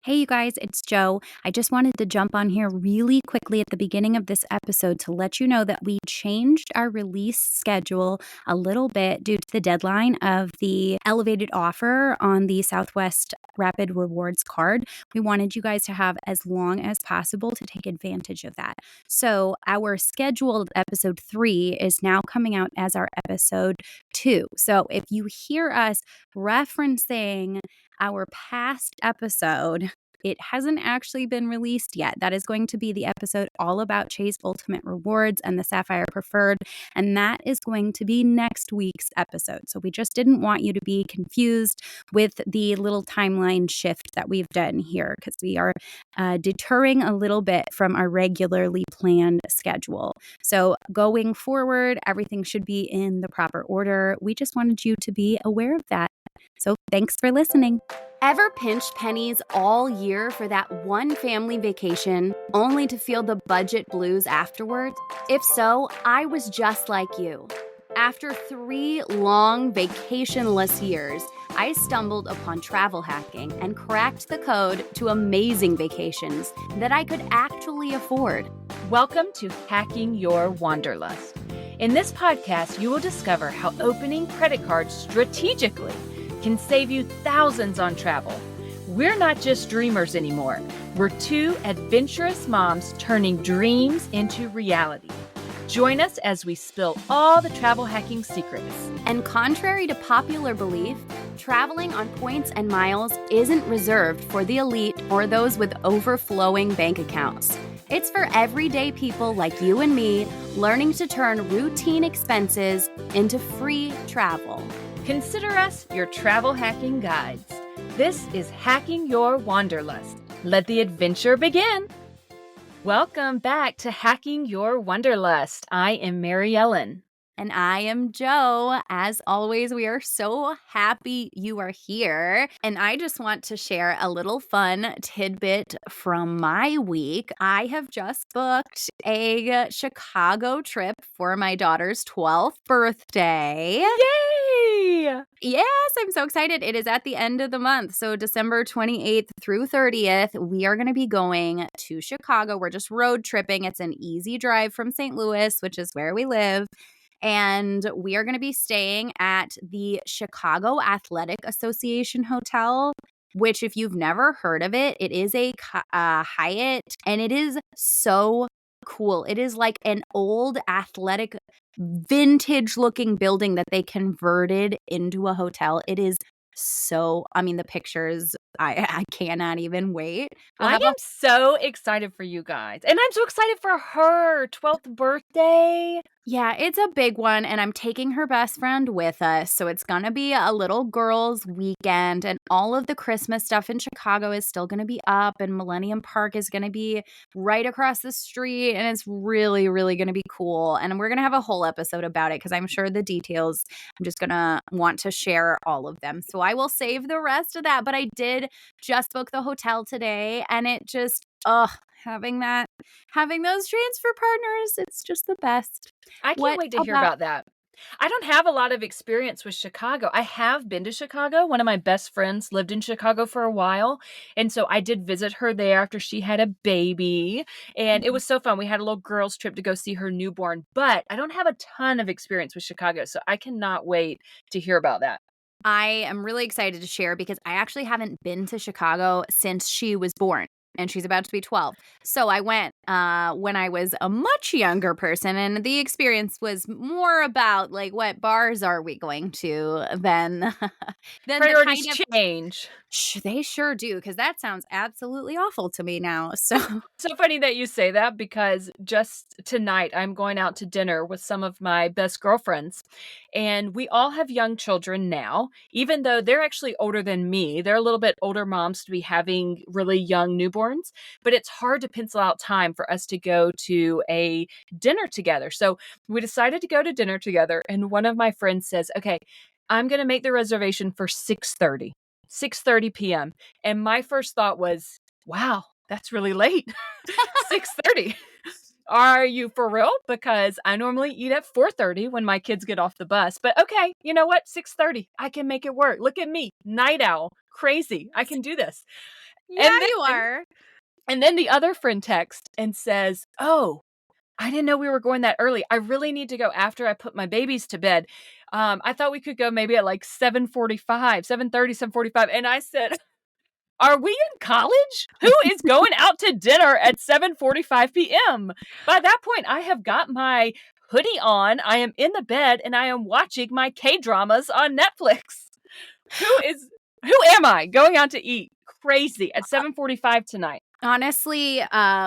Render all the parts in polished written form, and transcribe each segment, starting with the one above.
Hey, you guys, it's Joe. I just wanted to jump on here really quickly at the beginning of this episode to let you know that we changed our release schedule a little bit due to the deadline of the elevated offer on the Southwest Rapid Rewards card. We wanted you guys to have as long as possible to take advantage of that. So, our scheduled episode 3 is now coming out as our episode 2. So, if you hear us referencing our past episode, it hasn't actually been released yet. That is going to be the episode all about Chase Ultimate Rewards and the Sapphire Preferred, and that is going to be next week's episode. So we just didn't want you to be confused with the little timeline shift that we've done here because we are deterring a little bit from our regularly planned schedule. So going forward, everything should be in the proper order. We just wanted you to be aware of that. So thanks for listening. Ever pinched pennies all year for that one family vacation, only to feel the budget blues afterward? If so, I was just like you. After 3 long vacationless years, I stumbled upon travel hacking and cracked the code to amazing vacations that I could actually afford. Welcome to Hacking Your Wanderlust. In this podcast, you will discover how opening credit cards strategically can save you thousands on travel. We're not just dreamers anymore. We're 2 adventurous moms turning dreams into reality. Join us as we spill all the travel hacking secrets. And contrary to popular belief, traveling on points and miles isn't reserved for the elite or those with overflowing bank accounts. It's for everyday people like you and me learning to turn routine expenses into free travel. Consider us your travel hacking guides. This is Hacking Your Wanderlust. Let the adventure begin. Welcome back to Hacking Your Wanderlust. I am Mary Ellen. And I am Joe. As always, we are so happy you are here. And I just want to share a little fun tidbit from my week. I have just booked a Chicago trip for my daughter's 12th birthday. Yay! Yes, I'm so excited. It is at the end of the month. So December 28th through 30th, we are going to be going to Chicago. We're just road tripping. It's an easy drive from St. Louis, which is where we live. And we are going to be staying at the Chicago Athletic Association Hotel, which if you've never heard of it, it is a Hyatt, and it is so cool. It is like an old athletic, vintage looking building that they converted into a hotel. It is so, the pictures, I cannot even wait. I am so excited for you guys. And I'm so excited for her 12th birthday. Yeah, it's a big one, and I'm taking her best friend with us, so it's gonna be a little girls' weekend, and all of the Christmas stuff in Chicago is still gonna be up, and Millennium Park is gonna be right across the street, and it's really, really gonna be cool, and we're gonna have a whole episode about it, because I'm sure the details, I'm just gonna want to share all of them, so I will save the rest of that, but I did just book the hotel today, and it just, having those transfer partners, it's just the best. I can't wait to hear about that. I don't have a lot of experience with Chicago. I have been to Chicago. One of my best friends lived in Chicago for a while. And so I did visit her there after she had a baby. And it was so fun. We had a little girls trip to go see her newborn. But I don't have a ton of experience with Chicago. So I cannot wait to hear about that. I am really excited to share because I actually haven't been to Chicago since she was born. And she's about to be 12. So I went when I was a much younger person, and the experience was more about like what bars are we going to than priorities change. They sure do, because that sounds absolutely awful to me now. So funny that you say that, because just tonight I'm going out to dinner with some of my best girlfriends, and we all have young children now, even though they're actually older than me. They're a little bit older moms to be having really young newborns, but it's hard to pencil out time for us to go to a dinner together. So we decided to go to dinner together, and one of my friends says, okay, I'm going to make the reservation for 6:30 p.m. And my first thought was, wow, that's really late. 6:30. Are you for real? Because I normally eat at 4:30 when my kids get off the bus. But okay, you know what? 6:30. I can make it work. Look at me. Night owl. Crazy. I can do this. Yeah, And you then are. and then the other friend texts and says, "Oh, I didn't know we were going that early. I really need to go after I put my babies to bed. I thought we could go maybe at like 7:45, 7:30, 7:45." And I said, "Are we in college? Who is going out to dinner at 7:45 PM?" By that point, I have got my hoodie on, I am in the bed, and I am watching my K-dramas on Netflix. Who am I going out to eat crazy at 7:45 tonight? Honestly,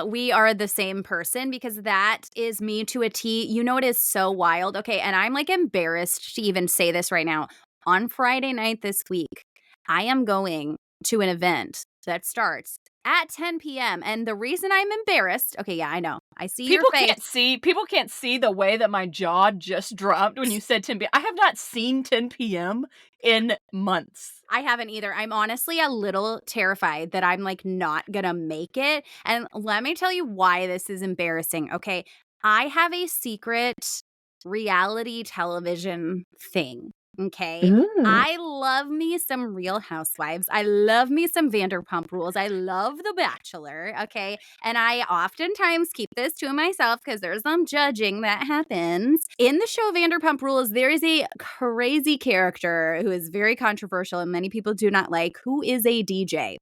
we are the same person because that is me to a T. You know, it is so wild. Okay. And I'm like embarrassed to even say this right now. On Friday night this week, I am going to an event that starts at 10 p.m. And the reason I'm embarrassed, okay, yeah, I know. I see your face. People can't see the way that my jaw just dropped when you said 10 PM. I have not seen 10 PM in months. I haven't either. I'm honestly a little terrified that I'm like not gonna make it. And let me tell you why this is embarrassing. Okay. I have a secret reality television thing. Okay. Ooh. I love me some Real Housewives. I love me some Vanderpump Rules. I love The Bachelor. Okay. And I oftentimes keep this to myself because there's some judging that happens. In the show Vanderpump Rules, there is a crazy character who is very controversial and many people do not like, who is a DJ.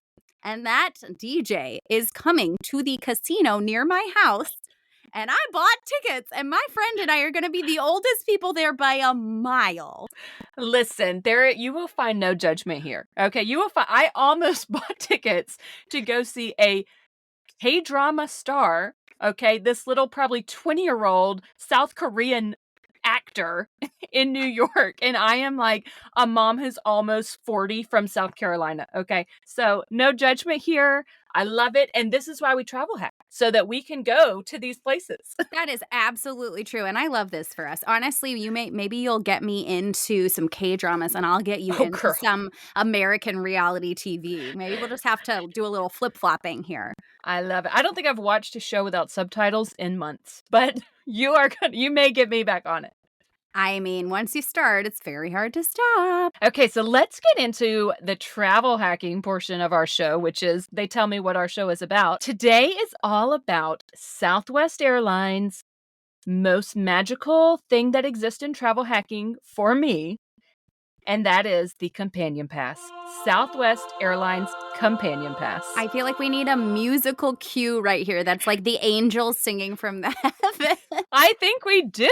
And that DJ is coming to the casino near my house. And I bought tickets, and my friend and I are going to be the oldest people there by a mile. Listen, there you will find no judgment here. Okay, you will find I almost bought tickets to go see a K-drama star, okay, this little probably 20-year-old South Korean actor in New York, and I am like a mom who's almost 40 from South Carolina, okay? So, no judgment here. I love it, and this is why we travel hack, so that we can go to these places. That is absolutely true, and I love this for us. Honestly, maybe you'll get me into some K-dramas, and I'll get you Oh, into girl. some American reality TV. Maybe we'll just have to do a little flip-flopping here. I love it. I don't think I've watched a show without subtitles in months, but you may get me back on it. I mean, once you start, it's very hard to stop. Okay, so let's get into the travel hacking portion of our show, which is they tell me what our show is about. Today is all about Southwest Airlines' most magical thing that exists in travel hacking for me, and that is the Companion Pass. Southwest Airlines Companion Pass. I feel like we need a musical cue right here. That's like the angels singing from the heaven. I think we do.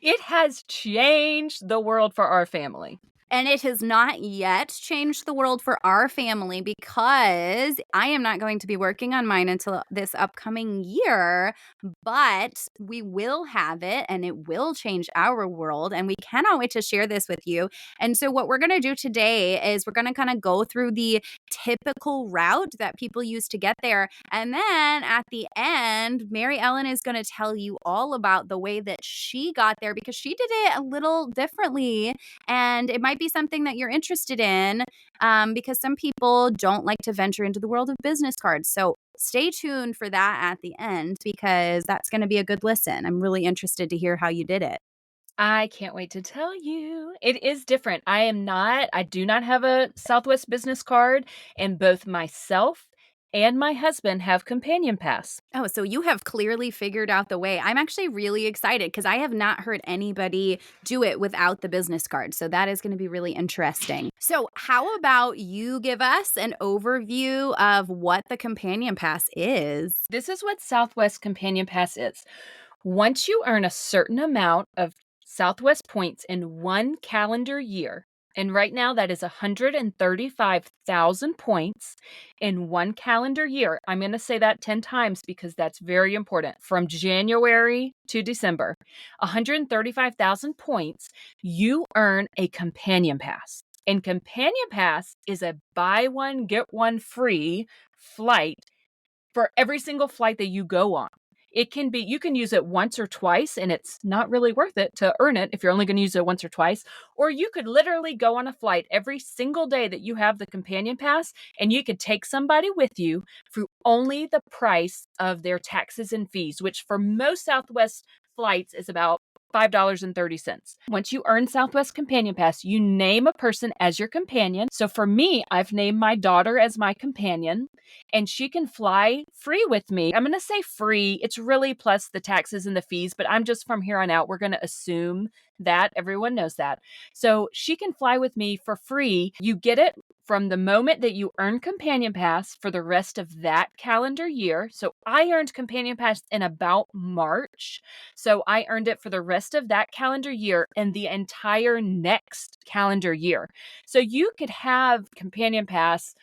It has changed the world for our family. And it has not yet changed the world for our family because I am not going to be working on mine until this upcoming year, but we will have it and it will change our world. And we cannot wait to share this with you. And so, what we're going to do today is we're going to kind of go through the typical route that people use to get there. And then at the end, Mary Ellen is going to tell you all about the way that she got there because she did it a little differently and it might be something that you're interested in because some people don't like to venture into the world of business cards. So stay tuned for that at the end because that's going to be a good listen. I'm really interested to hear how you did it. I can't wait to tell you. It is different. I do not have a Southwest business card, and both myself and my husband have Companion Pass. Oh, so you have clearly figured out the way. I'm actually really excited because I have not heard anybody do it without the business card. So that is going to be really interesting. So, how about you give us an overview of what the Companion Pass is? This is what Southwest Companion Pass is. Once you earn a certain amount of Southwest points in one calendar year, and right now that is 135,000 points in one calendar year. I'm going to say that 10 times because that's very important. From January to December, 135,000 points, you earn a Companion Pass. And Companion Pass is a buy one, get one free flight for every single flight that you go on. It can be, you can use it once or twice, and it's not really worth it to earn it if you're only going to use it once or twice. Or you could literally go on a flight every single day that you have the Companion Pass, and you could take somebody with you for only the price of their taxes and fees, which for most Southwest flights is about $5.30. Once you earn Southwest Companion Pass, you name a person as your companion. So for me, I've named my daughter as my companion, and she can fly free with me. I'm going to say free. It's really plus the taxes and the fees, but I'm just from here on out, we're going to assume that everyone knows that. So she can fly with me for free. You get it from the moment that you earn Companion Pass for the rest of that calendar year. So I earned Companion Pass in about March. So I earned it for the rest of that calendar year and the entire next calendar year. So you could have Companion Pass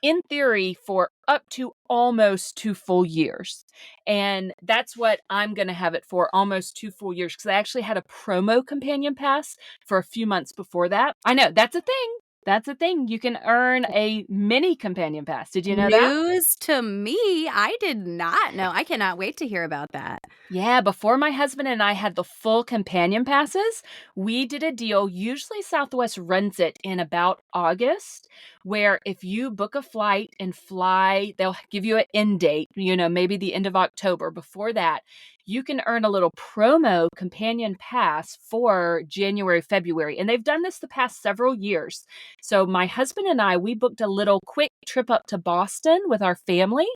in theory for up to almost 2 full years. And that's what I'm going to have it for, almost 2 full years, because I actually had a promo Companion Pass for a few months before that. I know, that's a thing. That's a thing. You can earn a mini Companion Pass. Did you know that? News to me. I did not know. I cannot wait to hear about that. Yeah, before my husband and I had the full companion passes, we did a deal. Usually Southwest runs it in about August, where if you book a flight and fly, they'll give you an end date, maybe the end of October. Before that, you can earn a little promo companion pass for January, February. And they've done this the past several years. So my husband and I, we booked a little quick trip up to Boston with our family.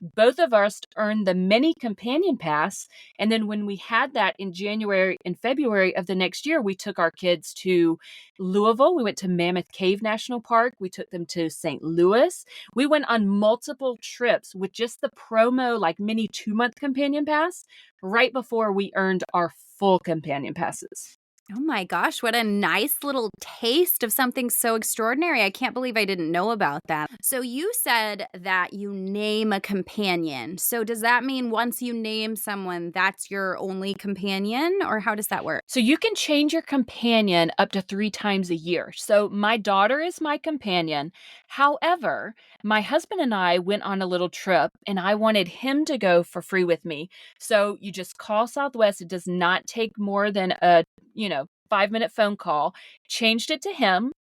Both of us earned the mini companion pass. And then when we had that in January and February of the next year, we took our kids to Louisville. We went to Mammoth Cave National Park. We took them to St. Louis. We went on multiple trips with just the promo, like mini 2-month companion pass, right before we earned our full companion passes. Oh my gosh, what a nice little taste of something so extraordinary. I can't believe I didn't know about that. So you said that you name a companion. So does that mean once you name someone, that's your only companion, or how does that work? So you can change your companion up to 3 times a year. So my daughter is my companion. However, my husband and I went on a little trip and I wanted him to go for free with me. So you just call Southwest. It does not take more than a, 5-minute phone call. Changed it to him.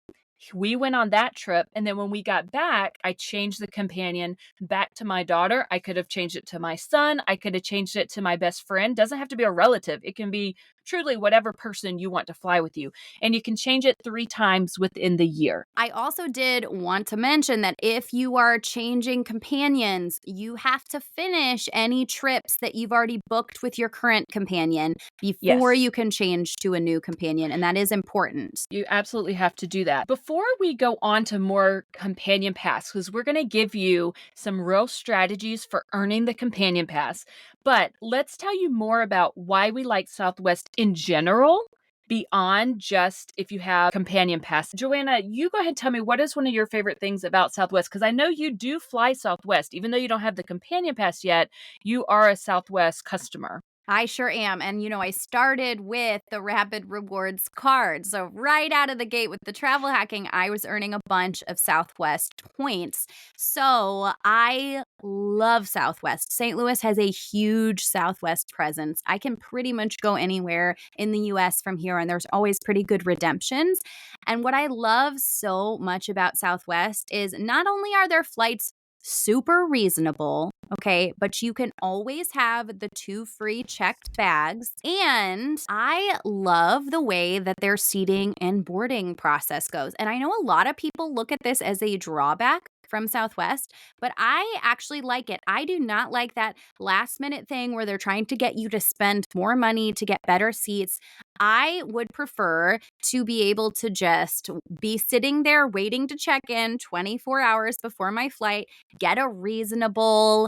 We went on that trip, and then when we got back, I changed the companion back to my daughter. I could have changed it to my son. I could have changed it to my best friend. Doesn't have to be a relative. It can be truly whatever person you want to fly with you. And you can change it 3 times within the year. I also did want to mention that if you are changing companions, you have to finish any trips that you've already booked with your current companion before Yes. you can change to a new companion, and that is important. You absolutely have to do that. Before we go on to more companion pass, because we're going to give you some real strategies for earning the companion pass, but let's tell you more about why we like Southwest in general, beyond just if you have companion pass. Joanna, you go ahead and tell me, what is one of your favorite things about Southwest? Because I know you do fly Southwest. Even though you don't have the companion pass yet, you are a Southwest customer. I sure am. And, I started with the Rapid Rewards card. So, right out of the gate with the travel hacking, I was earning a bunch of Southwest points. So, I love Southwest. St. Louis has a huge Southwest presence. I can pretty much go anywhere in the US from here, and there's always pretty good redemptions. And what I love so much about Southwest is not only are their flights super reasonable, okay, but you can always have the 2 free checked bags. And I love the way that their seating and boarding process goes. And I know a lot of people look at this as a drawback from Southwest, but I actually like it. I do not like that last minute thing where they're trying to get you to spend more money to get better seats. I would prefer to be able to just be sitting there waiting to check in 24 hours before my flight, get a reasonable,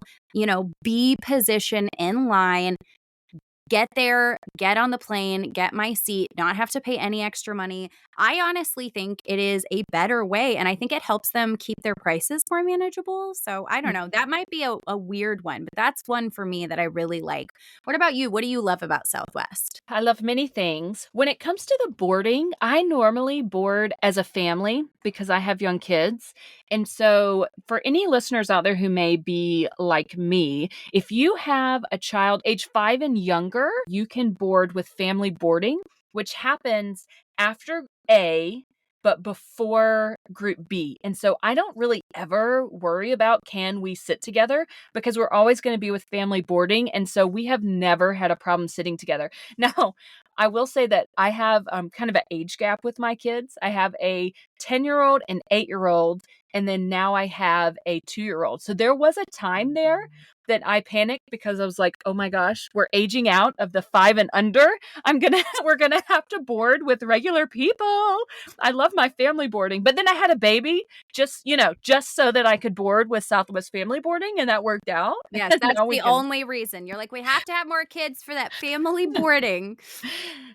B position in line, get there, get on the plane, get my seat, not have to pay any extra money. I honestly think it is a better way, and I think it helps them keep their prices more manageable. So I don't know. That might be a weird one, but that's one for me that I really like. What about you? What do you love about Southwest? I love many things. When it comes to the boarding, I normally board as a family because I have young kids. And so, for any listeners out there who may be like me, if you have a child age 5 and younger, you can board with family boarding, which happens after A, but before group B. And so I don't really ever worry about can we sit together because we're always going to be with family boarding. And so we have never had a problem sitting together. Now, I will say that I have kind of an age gap with my kids. I have a 10-year-old, an 8-year-old, and then now I have a 2-year-old. So there was a time there that I panicked because I was like, oh my gosh, we're aging out of the 5 and under. We're gonna have to board with regular people. I love my family boarding. But then I had a baby just so that I could board with Southwest Family Boarding, and that worked out. Yes, And that's now we the can only reason. You're like, "We have to have more kids for that family boarding."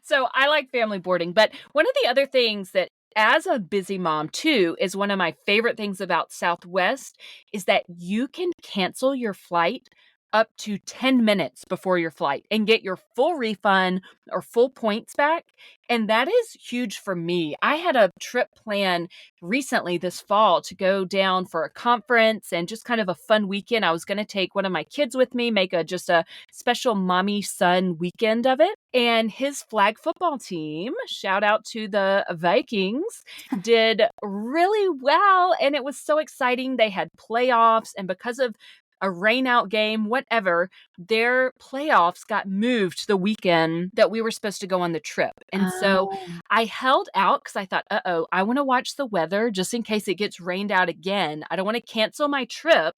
So I like family boarding. But one of the other things that as a busy mom too is one of my favorite things about Southwest is that you can cancel your flight up to 10 minutes before your flight and get your full refund or full points back. And that is huge for me. I had a trip plan recently this fall to go down for a conference and just kind of a fun weekend. I was going to take one of my kids with me, make just a special mommy son weekend of it. And his flag football team, shout out to the Vikings, did really well. And it was so exciting. They had playoffs. And because of a rain out game, whatever, their playoffs got moved the weekend that we were supposed to go on the trip. And so Oh. I held out because I thought, I want to watch the weather just in case it gets rained out again. I don't want to cancel my trip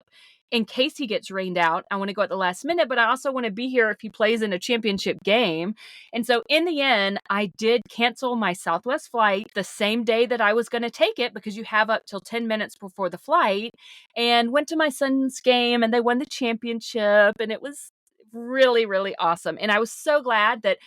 in case he gets rained out. I want to go at the last minute, but I also want to be here if he plays in a championship game. And so in the end, I did cancel my Southwest flight the same day that I was going to take it because you have up till 10 minutes before the flight, and went to my son's game and they won the championship. And it was really, really awesome. And I was so glad that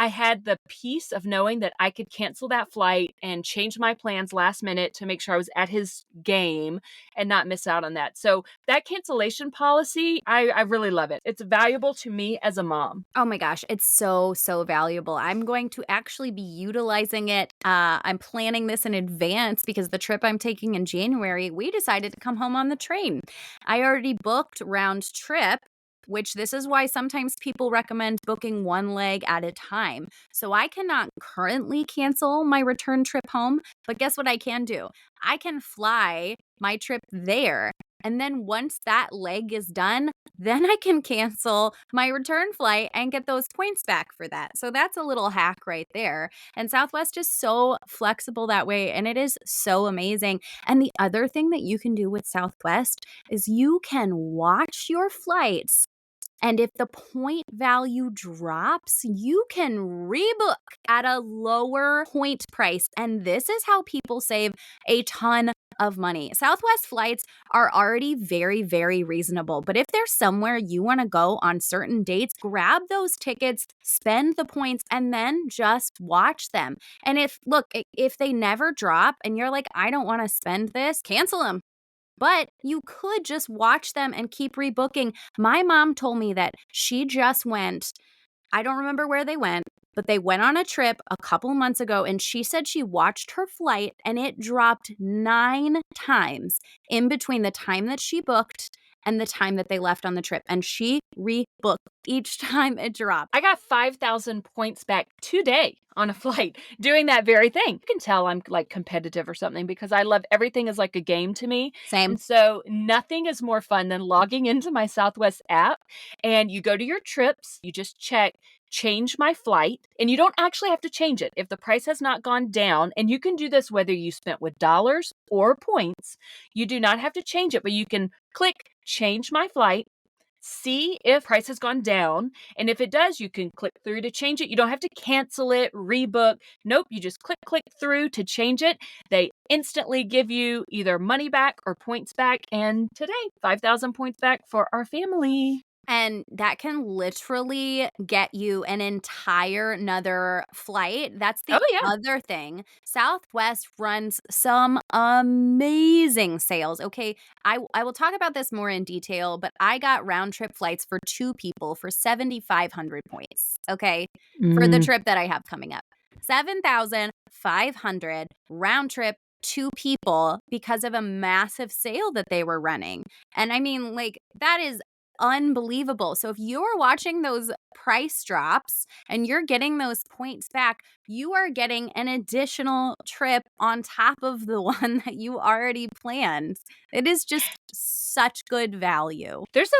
I had the peace of knowing that I could cancel that flight and change my plans last minute to make sure I was at his game and not miss out on that. So that cancellation policy, I really love it. It's valuable to me as a mom. Oh my gosh, it's so, so valuable. I'm going to actually be utilizing it. I'm planning this in advance because the trip I'm taking in January, we decided to come home on the train. I already booked round trip, which this is why sometimes people recommend booking one leg at a time. So I cannot currently cancel my return trip home, but guess what I can do? I can fly my trip there. And then once that leg is done, then I can cancel my return flight and get those points back for that. So that's a little hack right there. And Southwest is so flexible that way, and it is so amazing. And the other thing that you can do with Southwest is you can watch your flights. And if the point value drops, you can rebook at a lower point price. And this is how people save a ton of money. Southwest flights are already very, very reasonable. But if there's somewhere you want to go on certain dates, grab those tickets, spend the points, and then just watch them. And if they never drop and you're like, I don't want to spend this, cancel them. But you could just watch them and keep rebooking. My mom told me that she just went, I don't remember where they went, but they went on a trip a couple months ago, and she said she watched her flight and it dropped 9 times in between the time that she booked and the time that they left on the trip. And she rebooked each time it dropped. I got 5,000 points back today on a flight doing that very thing. You can tell I'm like competitive or something because I love everything is like a game to me. Same. And so nothing is more fun than logging into my Southwest app, and you go to your trips, you just check change my flight, and you don't actually have to change it if the price has not gone down. And you can do this whether you spent with dollars or points. You do not have to change it, but you can click change my flight, see if price has gone down, and if it does, you can click through to change it. You don't have to cancel it, rebook. Nope, you just click through to change it. They instantly give you either money back or points back, and today 5,000 points back for our family. And that can literally get you an entire another flight. That's the Oh yeah. other thing. Southwest runs some amazing sales. Okay, I will talk about this more in detail, but I got round trip flights for 2 people for 7,500 points. Okay, for the trip that I have coming up. 7,500 round trip 2 people because of a massive sale that they were running. And I mean, like, that is unbelievable. So if you're watching those price drops and you're getting those points back, you are getting an additional trip on top of the one that you already planned. It is just such good value. This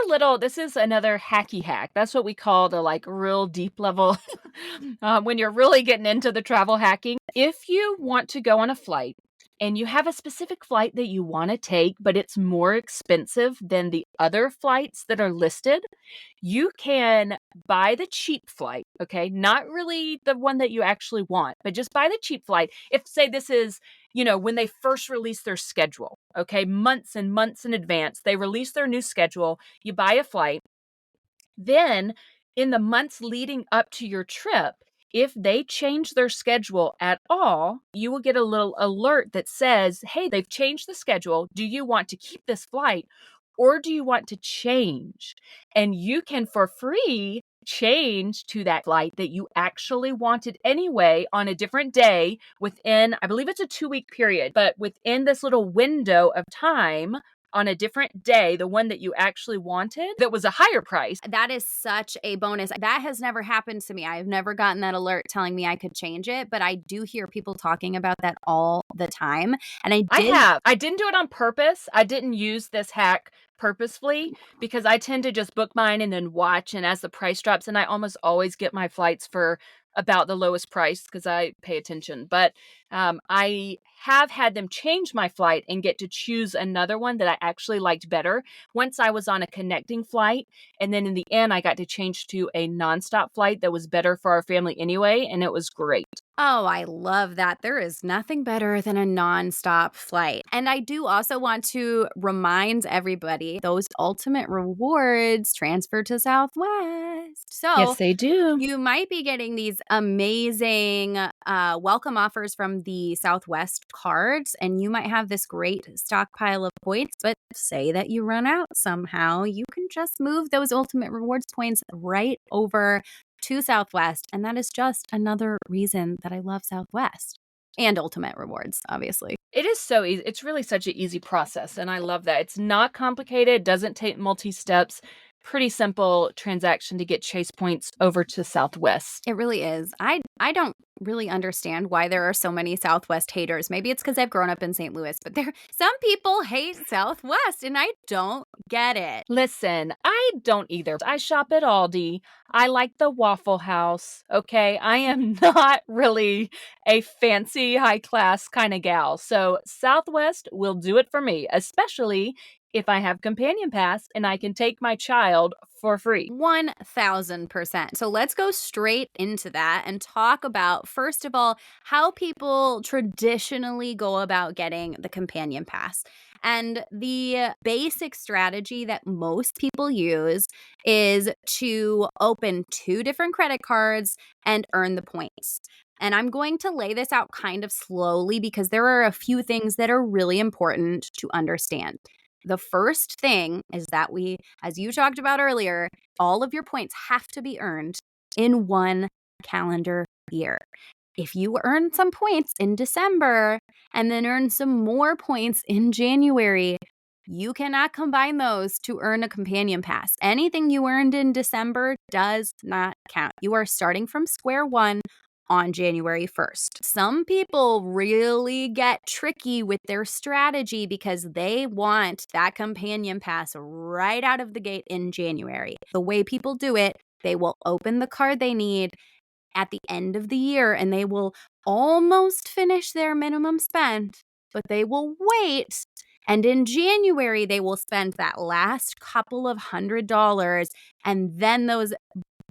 is another hacky hack. That's what we call the like real deep level when you're really getting into the travel hacking. If you want to go on a flight and you have a specific flight that you want to take, but it's more expensive than the other flights that are listed, you can buy the cheap flight, okay? Not really the one that you actually want, but just buy the cheap flight. If, say, this is, when they first release their schedule, okay, months and months in advance, they release their new schedule, you buy a flight. Then, in the months leading up to your trip, if they change their schedule at all, you will get a little alert that says, hey, they've changed the schedule. Do you want to keep this flight or do you want to change? And you can, for free, change to that flight that you actually wanted anyway on a different day within, I believe it's a 2-week period, but within this little window of time on a different day, the one that you actually wanted that was a higher price. That is such a bonus. That has never happened to me. I've never gotten that alert telling me I could change it, but I do hear people talking about that all the time. And I have. I didn't do it on purpose. I didn't use this hack purposefully because I tend to just book mine and then watch. And as the price drops, and I almost always get my flights for about the lowest price because I pay attention. But I have had them change my flight and get to choose another one that I actually liked better. Once I was on a connecting flight, and then in the end, I got to change to a nonstop flight that was better for our family anyway, and it was great. Oh, I love that. There is nothing better than a nonstop flight. And I do also want to remind everybody those ultimate rewards transfer to Southwest. So Yes, they do. you might be getting these amazing welcome offers from the Southwest cards, and you might have this great stockpile of points. But say that you run out somehow, you can just move those ultimate rewards points right over to Southwest. And that is just another reason that I love Southwest and ultimate rewards, obviously. It is so easy. It's really such an easy process. And I love that. It's not complicated, doesn't take multi steps. Pretty simple transaction to get Chase points over to Southwest. It really is. I don't really understand why there are so many Southwest haters. Maybe it's because I've grown up in St. Louis, but some people hate Southwest, and I don't get it. Listen, I don't either. I shop at Aldi. I like the Waffle House. Okay. I am not really a fancy, high class kind of gal. So Southwest will do it for me, especially if I have Companion Pass and I can take my child for free. 1000%. So let's go straight into that and talk about, first of all, how people traditionally go about getting the Companion Pass. And the basic strategy that most people use is to open 2 different credit cards and earn the points. And I'm going to lay this out kind of slowly because there are a few things that are really important to understand. The first thing is that as you talked about earlier, all of your points have to be earned in 1 calendar year. If you earn some points in December and then earn some more points in January, you cannot combine those to earn a Companion Pass. Anything you earned in December does not count. You are starting from square one on January 1st. Some people really get tricky with their strategy because they want that Companion Pass right out of the gate in January. The way people do it, they will open the card they need at the end of the year and they will almost finish their minimum spend, but they will wait. And in January, they will spend that last couple of $100, and then those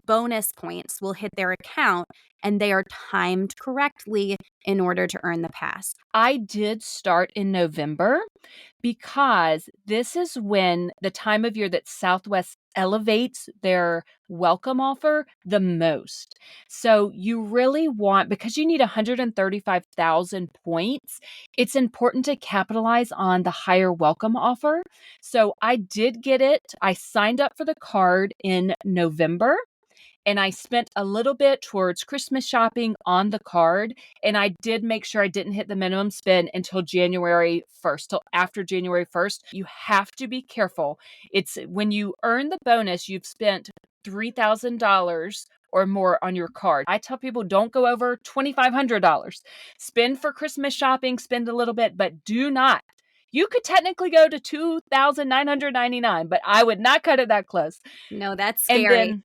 bonus points will hit their account and they are timed correctly in order to earn the pass. I did start in November because this is when the time of year that Southwest elevates their welcome offer the most. So you really want, because you need 135,000 points, it's important to capitalize on the higher welcome offer. So I did get it. I signed up for the card in November. and I spent a little bit towards Christmas shopping on the card, and I did make sure I didn't hit the minimum spend until January 1st, till after January 1st. You have to be careful. It's when you earn the bonus, you've spent $3,000 or more on your card. I tell people don't go over $2,500. Spend for Christmas shopping, spend a little bit, but do not. You could technically go to $2,999, but I would not cut it that close. No, that's And scary. then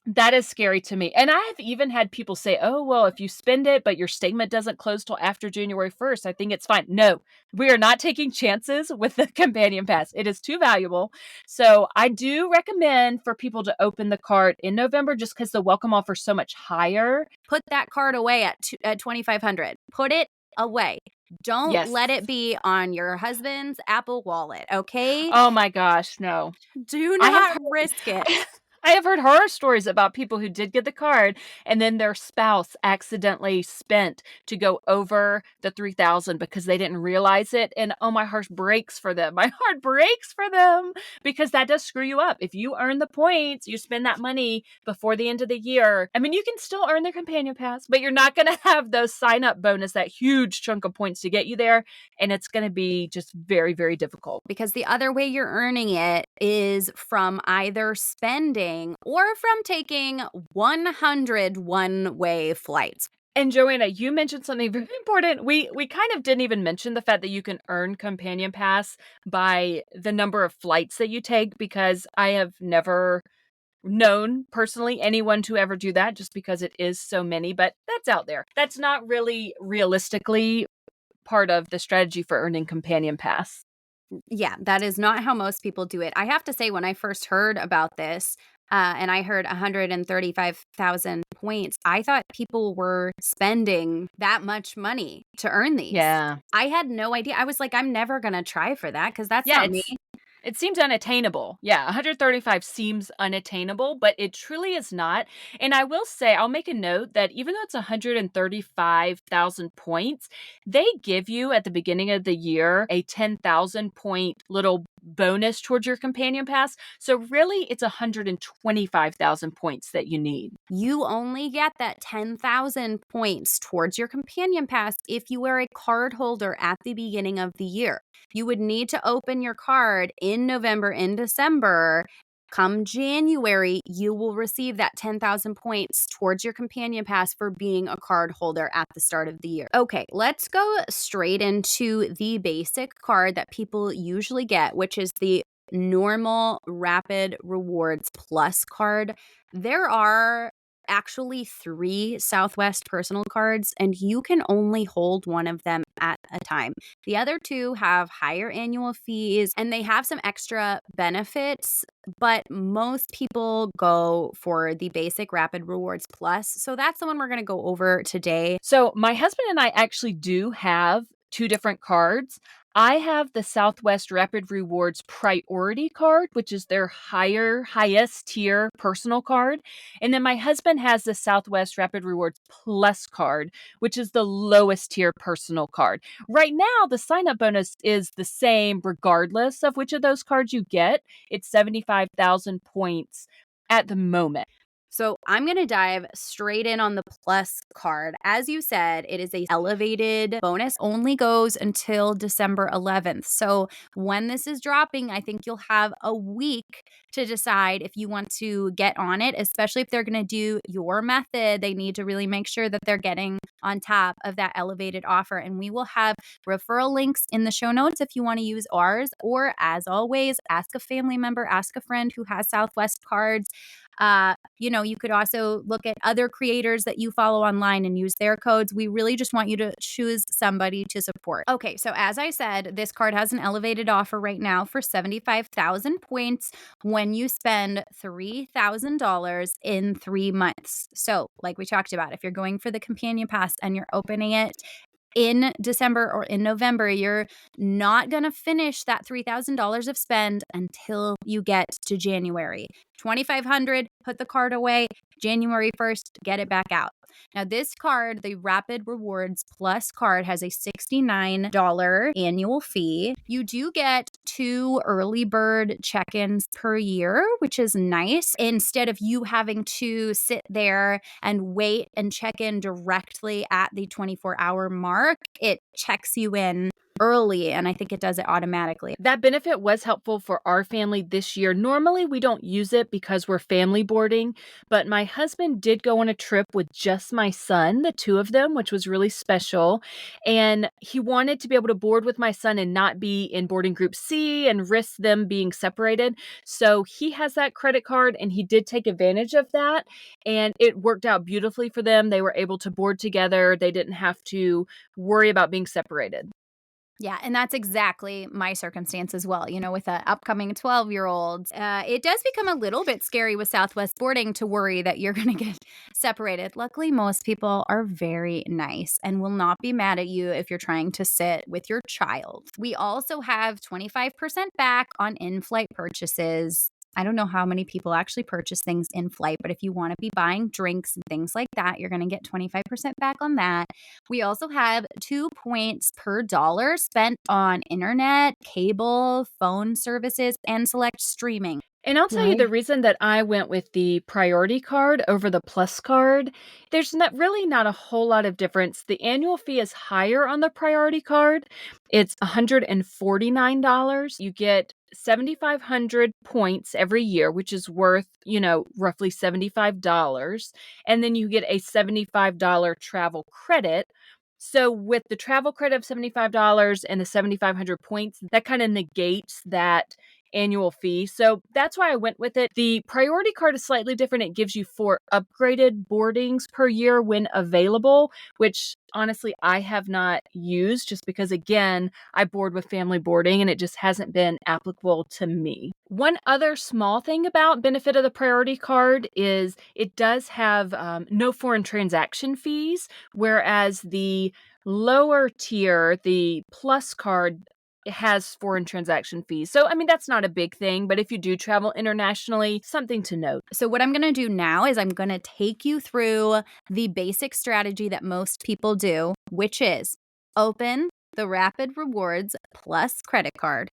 that is scary to me. And I have even had people say, oh, well, if you spend it, but your statement doesn't close till after January 1st, I think it's fine. No, we are not taking chances with the companion pass. It is too valuable. So I do recommend for people to open the card in November just because the welcome offer is so much higher. Put that card away at 2,500. Put it away. Don't Yes. let it be on your husband's Apple Wallet, okay? Oh my gosh, no. Do I have not risk it. I have heard horror stories about people who did get the card and then their spouse accidentally spent to go over the 3,000 because they didn't realize it. And oh, my heart breaks for them. My heart breaks for them because that does screw you up. If you earn the points, you spend that money before the end of the year. I mean, you can still earn the companion pass, but you're not going to have those sign up bonus, that huge chunk of points to get you there. And it's going to be just very, very difficult. Because the other way you're earning it is from either spending or from taking 100 one-way flights. And Joanna, you mentioned something very important. We kind of didn't even mention the fact that you can earn companion pass by the number of flights that you take, because I have never known personally anyone to ever do that, just because it is so many, but that's out there. That's not really realistically part of the strategy for earning companion pass. Yeah, that is not how most people do it. I have to say, when I first heard about this, and I heard 135,000 points, I thought people were spending that much money to earn these. Yeah. I had no idea. I was like, I'm never going to try for that because that's Yeah, not me. it seems unattainable. Yeah, 135 seems unattainable, but it truly is not. And I will say, I'll make a note that even though it's 135,000 points, they give you at the beginning of the year a 10,000 point little bonus towards your companion pass. So really, it's 125,000 points that you need. You only get that 10,000 points towards your companion pass if you are a card holder at the beginning of the year. You would need to open your card in November and December. Come January, you will receive that 10,000 points towards your companion pass for being a card holder at the start of the year. Okay, let's go straight into the basic card that people usually get, which is the normal Rapid Rewards Plus card. There are actually 3 Southwest personal cards, and you can only hold one of them at a time. The other 2 have higher annual fees and they have some extra benefits, but most people go for the basic Rapid Rewards Plus. So that's the one we're going to go over today. So my husband and I actually do have 2 different cards. I have the Southwest Rapid Rewards Priority card, which is their highest tier personal card. And then my husband has the Southwest Rapid Rewards Plus card, which is the lowest tier personal card. Right now, the sign up bonus is the same regardless of which of those cards you get. It's 75,000 points at the moment. So I'm going to dive straight in on the Plus card. As you said, it is a elevated bonus, only goes until December 11th. So when this is dropping, I think you'll have a week to decide if you want to get on it, especially if they're going to do your method. They need to really make sure that they're getting on top of that elevated offer. And we will have referral links in the show notes if you want to use ours. Or as always, ask a family member, ask a friend who has Southwest cards. You could also look at other creators that you follow online and use their codes. We really just want you to choose somebody to support. Okay, so as I said, this card has an elevated offer right now for 75,000 points when you spend $3,000 in 3 months. So, like we talked about, if you're going for the companion pass and you're opening it in December or in November, you're not going to finish that $3,000 of spend until you get to January. 2,500, put the card away. January 1st, get it back out. Now, this card, the Rapid Rewards Plus card, has a $69 annual fee. You do get 2 early bird check-ins per year, which is nice. Instead of you having to sit there and wait and check in directly at the 24-hour mark, it checks you in early, and I think it does it automatically. That benefit was helpful for our family this year. Normally, we don't use it because we're family boarding, but my husband did go on a trip with just my son, the two of them, which was really special. And he wanted to be able to board with my son and not be in boarding group C and risk them being separated. So he has that credit card and he did take advantage of that. And it worked out beautifully for them. They were able to board together. They didn't have to worry about being separated. Yeah, and that's exactly my circumstance as well. With an upcoming 12-year-old, it does become a little bit scary with Southwest boarding to worry that you're going to get separated. Luckily, most people are very nice and will not be mad at you if you're trying to sit with your child. We also have 25% back on in-flight purchases. I don't know how many people actually purchase things in flight, but if you want to be buying drinks and things like that, you're going to get 25% back on that. We also have 2 points per dollar spent on internet, cable, phone services, and select streaming. And I'll tell you the reason that I went with the priority card over the plus card, there's really not a whole lot of difference. The annual fee is higher on the priority card. It's $149. You get 7,500 points every year, which is worth, roughly $75. And then you get a $75 travel credit. So with the travel credit of $75 and the 7,500 points, that kind of negates that annual fee. So that's why I went with it. The priority card is slightly different. It gives you 4 upgraded boardings per year when available, which honestly I have not used just because, again, I board with family boarding and it just hasn't been applicable to me. One other small thing about benefit of the priority card is it does have no foreign transaction fees, whereas the lower tier, the plus card, has foreign transaction fees. So, that's not a big thing, but if you do travel internationally, something to note. So what I'm going to do now is I'm going to take you through the basic strategy that most people do, which is open the Rapid Rewards Plus credit card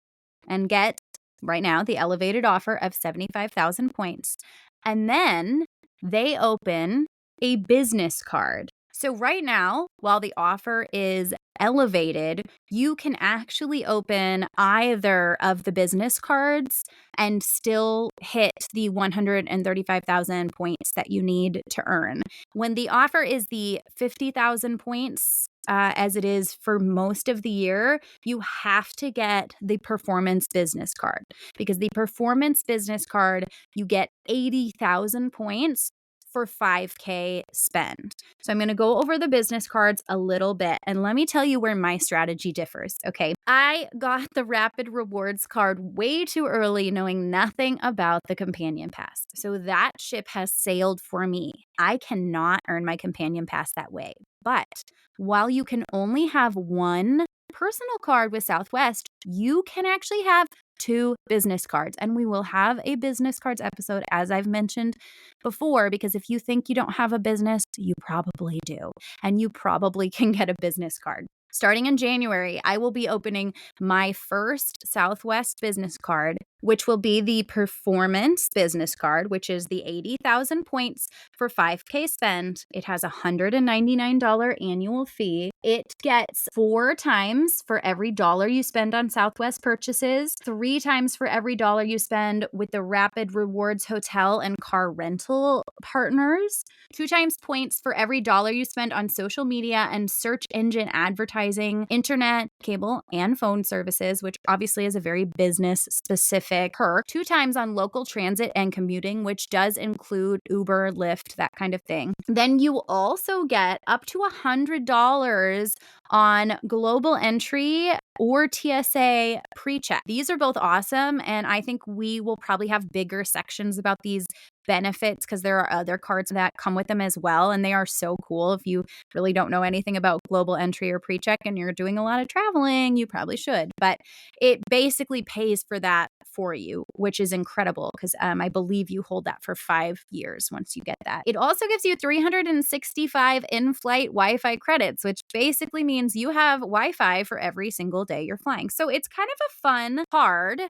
and get, right now, the elevated offer of 75,000 points. And then they open a business card. So right now, while the offer is elevated, you can actually open either of the business cards and still hit the 135,000 points that you need to earn. When the offer is the 50,000 points, as it is for most of the year, you have to get the performance business card, because the performance business card, you get 80,000 points for 5K spend. So I'm going to go over the business cards a little bit, and let me tell you where my strategy differs. Okay. I got the Rapid Rewards card way too early, knowing nothing about the companion pass. So that ship has sailed for me. I cannot earn my companion pass that way. But while you can only have one personal card with Southwest, you can actually have 2 business cards. And we will have a business cards episode, as I've mentioned before, because if you think you don't have a business, you probably do. And you probably can get a business card. Starting in January, I will be opening my first Southwest business card, which will be the performance business card, which is the 80,000 points for 5K spend. It has a $199 annual fee. It gets 4 times for every dollar you spend on Southwest purchases, 3 times for every dollar you spend with the Rapid Rewards hotel and car rental partners, 2 times points for every dollar you spend on social media and search engine advertising, internet, cable, and phone services, which obviously is a very business specific perk, 2 times on local transit and commuting, which does include Uber, Lyft, that kind of thing. Then you also get up to $100 on global entry or TSA pre-check. These are both awesome, and I think we will probably have bigger sections about these benefits because there are other cards that come with them as well, and they are so cool. If you really don't know anything about global entry or pre-check and you're doing a lot of traveling, you probably should. But it basically pays for that for you, which is incredible because I believe you hold that for 5 years once you get that. It also gives you 365 in-flight Wi-Fi credits, which basically means you have Wi-Fi for every single day you're flying. So it's kind of a fun card.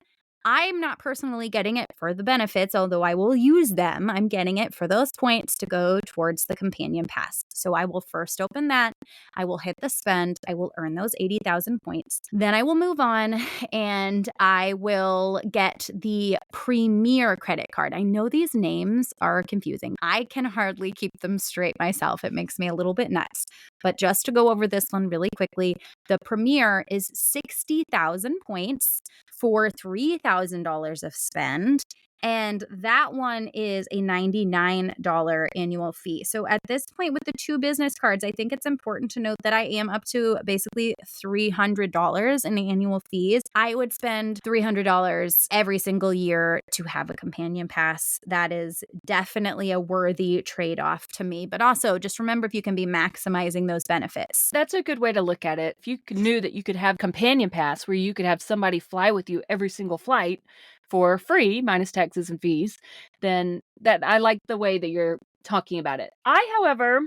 I'm not personally getting it for the benefits, although I will use them. I'm getting it for those points to go towards the companion pass. So I will first open that. I will hit the spend. I will earn those 80,000 points. Then I will move on and I will get the Premier credit card. I know these names are confusing. I can hardly keep them straight myself. It makes me a little bit nuts. But just to go over this one really quickly, the Premier is 60,000 points for $3,000 of spend. And that one is a $99 annual fee. So at this point with the 2 business cards, I think it's important to note that I am up to basically $300 in annual fees. I would spend $300 every single year to have a companion pass. That is definitely a worthy trade-off to me. But also just remember if you can be maximizing those benefits. That's a good way to look at it. If you knew that you could have companion pass where you could have somebody fly with you every single flight for free, minus taxes and fees, then that I like the way that you're talking about it. I, however,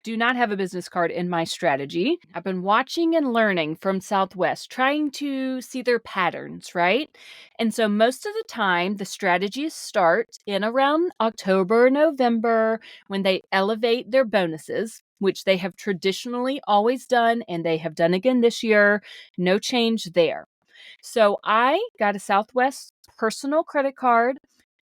do not have a business card in my strategy. I've been watching and learning from Southwest, trying to see their patterns, right? And so most of the time, the strategies start in around October, November, when they elevate their bonuses, which they have traditionally always done, and they have done again this year. No change there. So I got a Southwest personal credit card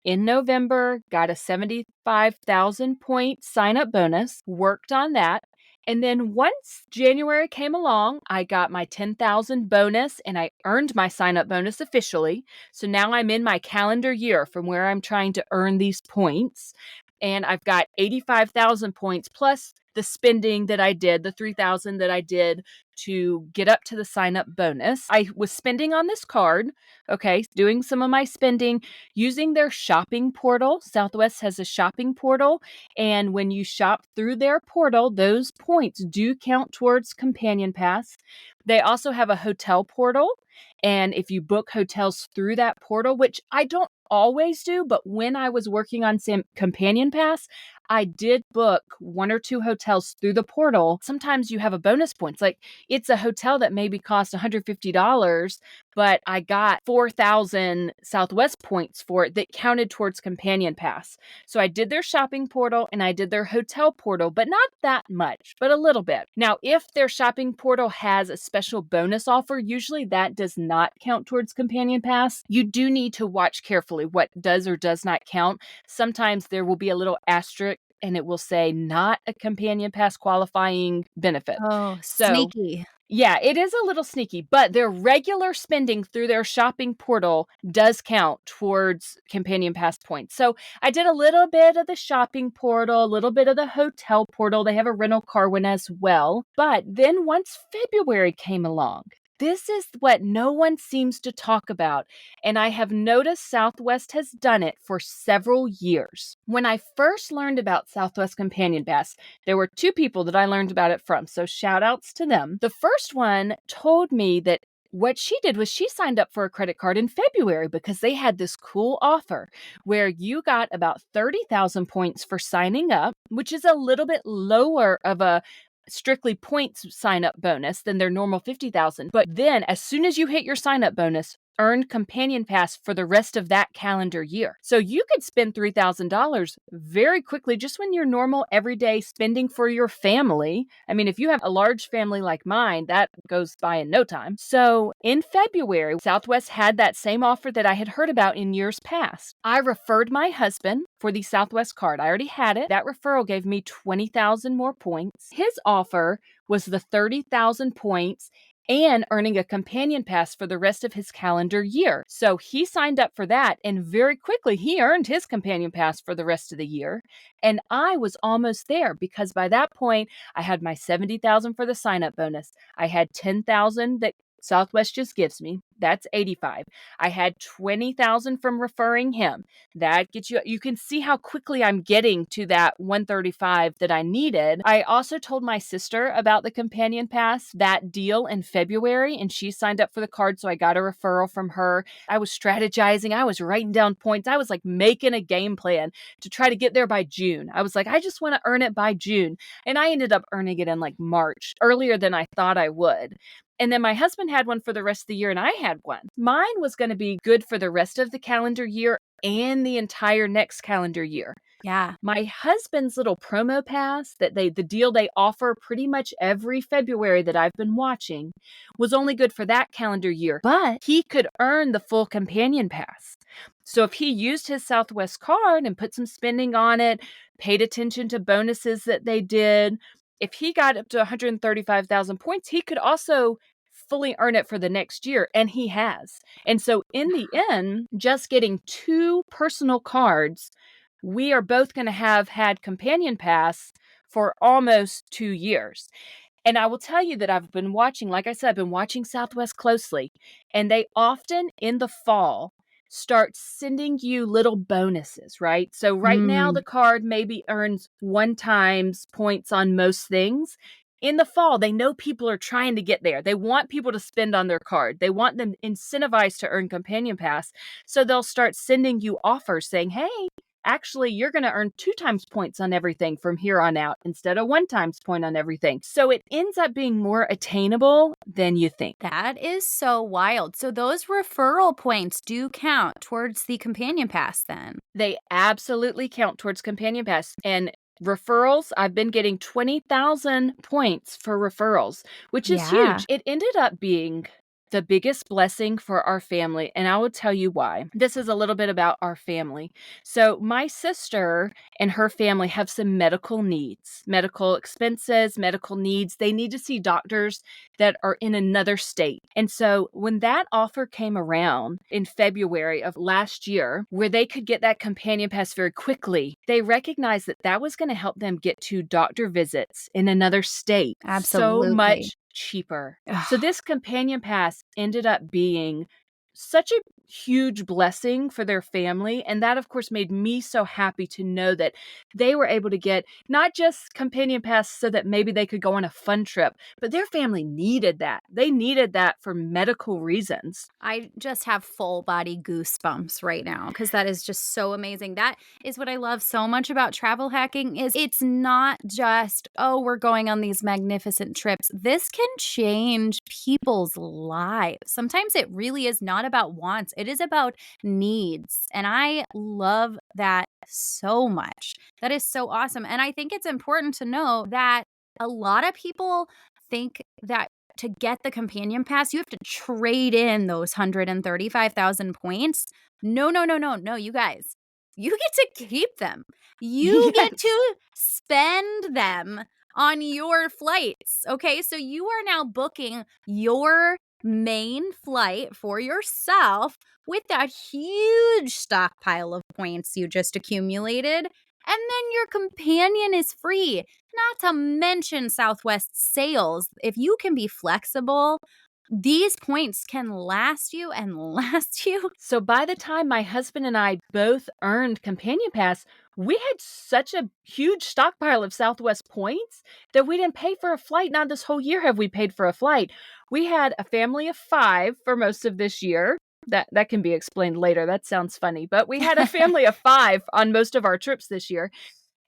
in November, got a 75,000 point sign up bonus, worked on that. And then once January came along, I got my 10,000 bonus and I earned my sign up bonus officially. So now I'm in my calendar year from where I'm trying to earn these points. And I've got 85,000 points plus the spending that I did, the 3,000 that I did to get up to the sign up bonus. I was spending on this card, okay, doing some of my spending using their shopping portal. Southwest has a shopping portal, and when you shop through their portal, those points do count towards Companion Pass. They also have a hotel portal, and if you book hotels through that portal, which I don't always do, but when I was working on Companion Pass, I did book 1 or 2 hotels through the portal. Sometimes you have a bonus points. Like it's a hotel that maybe cost $150, but I got 4,000 Southwest points for it that counted towards Companion Pass. So I did their shopping portal and I did their hotel portal, but not that much, but a little bit. Now, if their shopping portal has a special bonus offer, usually that does not count towards Companion Pass. You do need to watch carefully what does or does not count. Sometimes there will be a little asterisk and it will say not a Companion Pass qualifying benefit. Oh, So sneaky. yeah, it is a little sneaky, but their regular spending through their shopping portal does count towards Companion Pass points. So I did a little bit of the shopping portal, a little bit of the hotel portal. They have a rental car one as well. But then once February came along, this is what no one seems to talk about, and I have noticed Southwest has done it for several years. When I first learned about Southwest Companion Pass, there were 2 people that I learned about it from, so shout outs to them. The first one told me that what she did was she signed up for a credit card in February because they had this cool offer where you got about 30,000 points for signing up, which is a little bit lower of a strictly points sign up bonus than their normal 50,000. But then as soon as you hit your sign up bonus, earned Companion Pass for the rest of that calendar year. So you could spend $3,000 very quickly just when you're normal everyday spending for your family. I mean, if you have a large family like mine, that goes by in no time. So in February, Southwest had that same offer that I had heard about in years past. I referred my husband for the Southwest card. I already had it. That referral gave me 20,000 more points. His offer was the 30,000 points and earning a Companion Pass for the rest of his calendar year. So he signed up for that, and very quickly he earned his Companion Pass for the rest of the year. And I was almost there because by that point, I had my 70,000 for the sign-up bonus. I had 10,000 that Southwest just gives me. That's 85. I had 20,000 from referring him. That gets you, you can see how quickly I'm getting to that 135 that I needed. I also told my sister about the companion pass, that deal in February, and she signed up for the card. So I got a referral from her. I was strategizing. I was writing down points. I was like making a game plan to try to get there by June. I was like, I just want to earn it by June. And I ended up earning it in like March, earlier than I thought I would. And then my husband had one for the rest of the year, and I had one. Mine was going to be good for the rest of the calendar year and the entire next calendar year. Yeah. My husband's little promo pass the deal they offer pretty much every February that I've been watching was only good for that calendar year, but he could earn the full companion pass. So if he used his Southwest card and put some spending on it, paid attention to bonuses that they did, if he got up to 135,000 points, he could also fully earn it for the next year, and he has. And so in the end, just getting 2 personal cards, we are both going to have had companion pass for almost 2 years. And I will tell you that I've been watching, like I said, I've been watching Southwest closely, and they often in the fall start sending you little bonuses, right? So right now Mm. the card maybe earns 1 times points on most things. In the fall, they know people are trying to get there. They want people to spend on their card. They want them incentivized to earn companion pass. So they'll start sending you offers saying, "Hey, actually, you're going to earn 2 times points on everything from here on out instead of 1 times point on everything." So it ends up being more attainable than you think. That is so wild. So those referral points do count towards the companion pass then. They absolutely count towards companion pass. And referrals, I've been getting 20,000 points for referrals, which is Yeah. huge. It ended up being the biggest blessing for our family, and I will tell you why. This is a little bit about our family. So, my sister and her family have some medical needs, medical expenses, medical needs. They need to see doctors that are in another state. And so, when that offer came around in February of last year, where they could get that companion pass very quickly, they recognized that that was going to help them get to doctor visits in another state so Absolutely. much cheaper. So Ugh. this companion pass ended up being such a huge blessing for their family. And that, of course, made me so happy to know that they were able to get not just companion pass so that maybe they could go on a fun trip, but their family needed that. They needed that for medical reasons. I just have full body goosebumps right now because that is just so amazing. That is what I love so much about travel hacking is it's not just, oh, we're going on these magnificent trips. This can change people's lives. Sometimes it really is not about wants. It is about needs. And I love that so much. That is so awesome. And I think it's important to know that a lot of people think that to get the companion pass, you have to trade in those 135,000 points. No, no, no, no, no, you guys. You get to keep them. You get Yes. to spend them on your flights. Okay. So you are now booking your main flight for yourself with that huge stockpile of points you just accumulated. And then your companion is free. Not to mention Southwest sales. If you can be flexible, these points can last you and last you. So by the time my husband and I both earned companion pass, we had such a huge stockpile of Southwest points that we didn't pay for a flight. Not this whole year have we paid for a flight. We had a family of 5 for most of this year. That can be explained later. That sounds funny, but we had a family of 5 on most of our trips this year.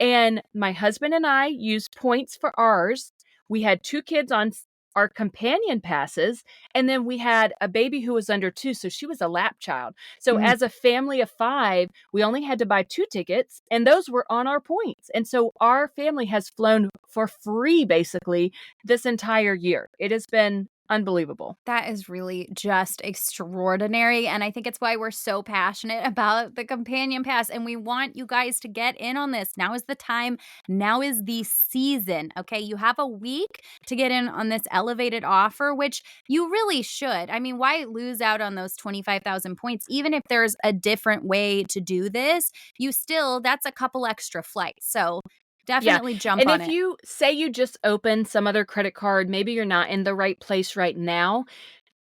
And my husband and I used points for ours. We had 2 kids on our companion passes, and then we had a baby who was under 2, so she was a lap child. So Mm, as a family of 5, we only had to buy 2 tickets, and those were on our points. And so our family has flown for free basically this entire year. It has been unbelievable. that is really just extraordinary. And I think it's why we're so passionate about the companion pass. And we want you guys to get in on this. Now is the time. Now is the season. Okay. You have a week to get in on this elevated offer, which you really should. I mean, why lose out on those 25,000 points? Even if there's a different way to do this, that's a couple extra flights. So Yeah. definitely jump And on if it. you say you just opened some other credit card, maybe you're not in the right place right now,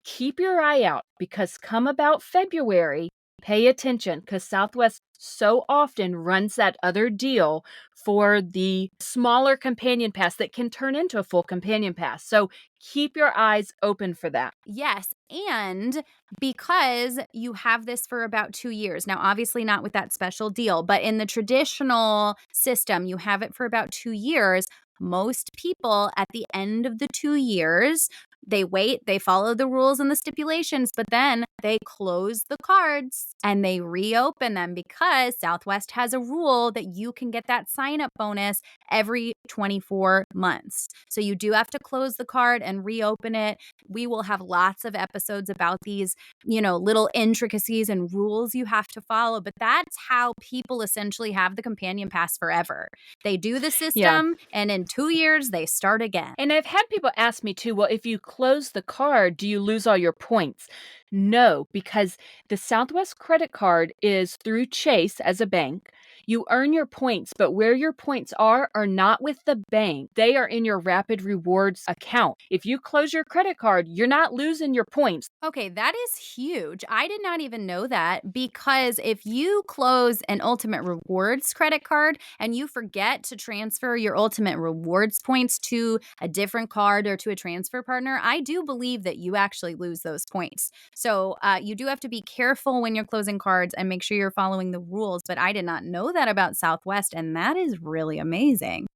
keep your eye out because come about February, pay attention because Southwest so often runs that other deal for the smaller companion pass that can turn into a full companion pass. So keep your eyes open for that. Yes, and because you have this for about 2 years. Now, obviously not with that special deal, but in the traditional system, you have it for about 2 years. Most people at the end of the 2 years, they wait, they follow the rules and the stipulations, but then they close the cards and they reopen them because Southwest has a rule that you can get that sign-up bonus every 24 months. So you do have to close the card and reopen it. We will have lots of episodes about these, little intricacies and rules you have to follow. But that's how people essentially have the companion pass forever. They do the Yeah. system, and in 2 years, they start again. And I've had people ask me too, well, if you close the card, do you lose all your points? No, because the Southwest credit card is through Chase as a bank. You earn your points, but where your points are not with the bank. They are in your Rapid Rewards account. If you close your credit card, you're not losing your points. Okay, that is huge. I did not even know that because if you close an Ultimate Rewards credit card and you forget to transfer your Ultimate Rewards points to a different card or to a transfer partner, I do believe that you actually lose those points. So you do have to be careful when you're closing cards and make sure you're following the rules. But I did not know that about Southwest, and that is really amazing.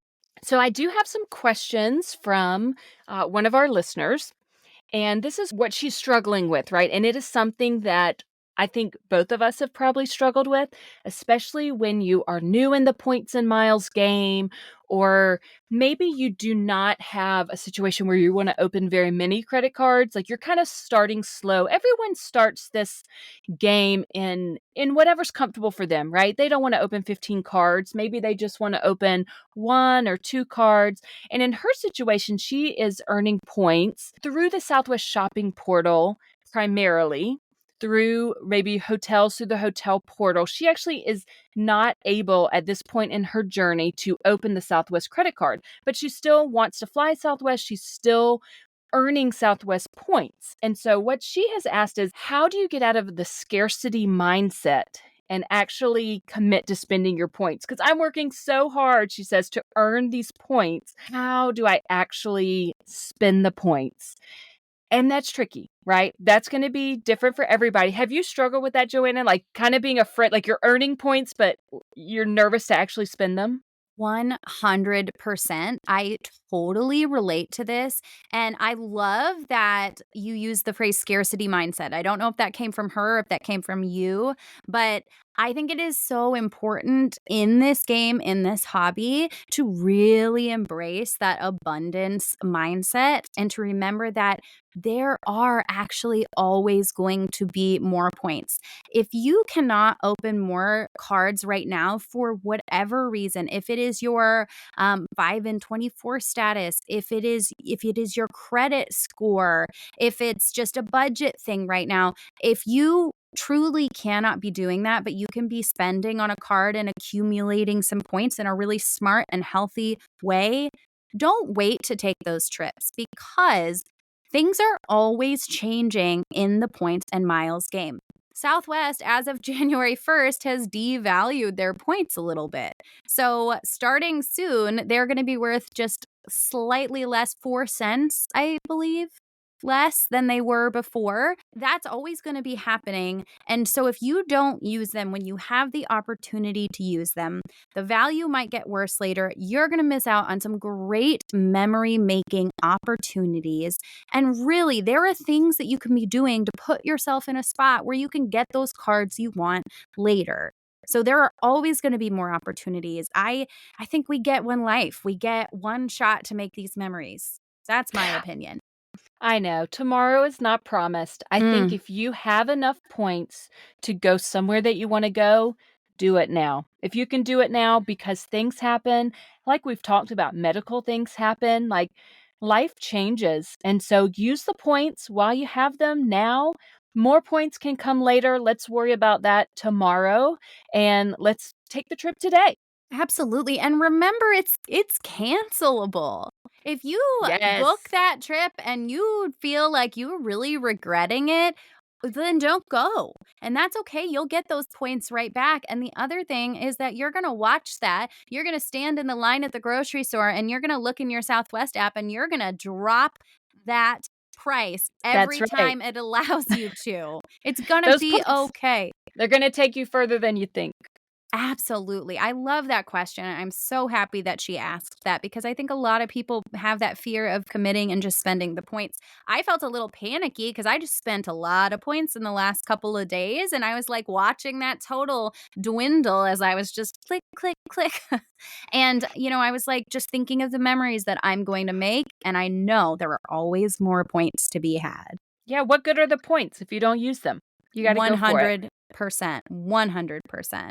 So I do have some questions from one of our listeners. And this is what she's struggling with, right? And it is something that I think both of us have probably struggled with, especially when you are new in the points and miles game, or maybe you do not have a situation where you want to open very many credit cards. Like you're kind of starting slow. Everyone starts this game in whatever's comfortable for them, right? They don't want to open 15 cards. Maybe they just want to open 1 or 2 cards. And in her situation, she is earning points through the Southwest shopping portal primarily, through maybe hotels through the hotel portal. She actually is not able at this point in her journey to open the Southwest credit card, but she still wants to fly Southwest. She's still earning Southwest points. And so what she has asked is, how do you get out of the scarcity mindset and actually commit to spending your points? Because I'm working so hard, she says, to earn these points. How do I actually spend the points? And that's tricky, right? That's going to be different for everybody. Have you struggled with that, Joanna? Like kind of being afraid, like you're earning points, but you're nervous to actually spend them? 100%. I totally relate to this. And I love that you use the phrase scarcity mindset. I don't know if that came from her, if that came from you, but I think it is so important in this game, in this hobby, to really embrace that abundance mindset and to remember that there are actually always going to be more points. If you cannot open more cards right now for whatever reason, if it is your 5 and 24 status, if it is your credit score, if it's just a budget thing right now, if you truly cannot be doing that, but you can be spending on a card and accumulating some points in a really smart and healthy way, don't wait to take those trips because things are always changing in the points and miles game. Southwest, as of January 1st, has devalued their points a little bit. So, starting soon, they're going to be worth just slightly less, 4 cents, I believe, less than they were before. That's always going to be happening. And so, if you don't use them when you have the opportunity to use them, the value might get worse later. You're going to miss out on some great memory making opportunities. And really, there are things that you can be doing to put yourself in a spot where you can get those cards you want later. So there are always going to be more opportunities. I think we get one life. We get one shot to make these memories. That's my opinion. I know. Tomorrow is not promised. I think Mm. if you have enough points to go somewhere that you want to go, do it now. If you can do it now, because things happen, like we've talked about, medical things happen, like life changes. And so use the points while you have them now. More points can come later. Let's worry about that tomorrow. And let's take the trip today. Absolutely. And remember, it's cancelable. If you book Yes. that trip and you feel like you're really regretting it, then don't go. And that's okay. You'll get those points right back. And the other thing is that you're going to watch that. You're going to stand in the line at the grocery store and you're going to look in your Southwest app and you're going to drop that price That's every right. time it allows you to. It's going to Those be points, okay. they're gonna take you further than you think. Absolutely. I love that question. I'm so happy that she asked that because I think a lot of people have that fear of committing and just spending the points. I felt a little panicky because I just spent a lot of points in the last couple of days. And I was like watching that total dwindle as I was just click, click, click. And, I was like just thinking of the memories that I'm going to make. And I know there are always more points to be had. Yeah, what good are the points if you don't use them? You gotta go for it. 100%. 100%.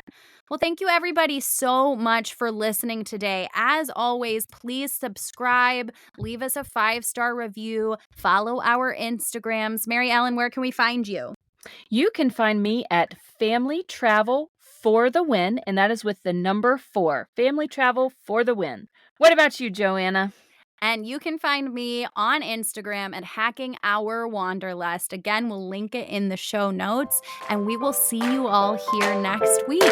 Well, thank you everybody so much for listening today. As always, please subscribe, leave us a 5-star review, follow our Instagrams. Mary Ellen, where can we find you? You can find me at Family Travel for the Win, and that is with the number 4. Family Travel for the Win. What about you, Joanna? And you can find me on Instagram at Hacking Our Wanderlust. Again, we'll link it in the show notes, and we will see you all here next week.